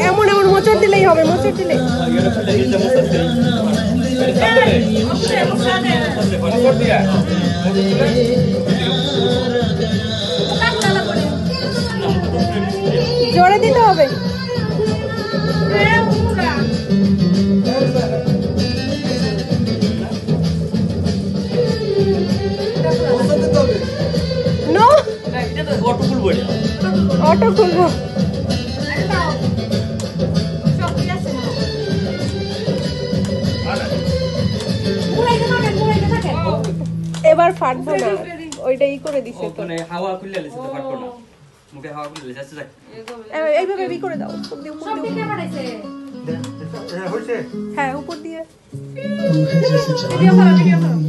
এমন এমন মোচড় দিলেই হবে, মোচড় দিলে জোরে দিতে হবে। অটো খুলবো। এবার ফাটবো না, ওইটাই করে দিছে তো। মানে হাওয়া খুললে লিসে তো ফাটবো না, মুখে হাওয়া খুললে লিসে যাক এইভাবে বি করে দাও, উপর দিয়ে, উপর দিয়ে বানাইছে। হ্যাঁ উপর দিয়ে ভিডিও করো, ভিডিও করো।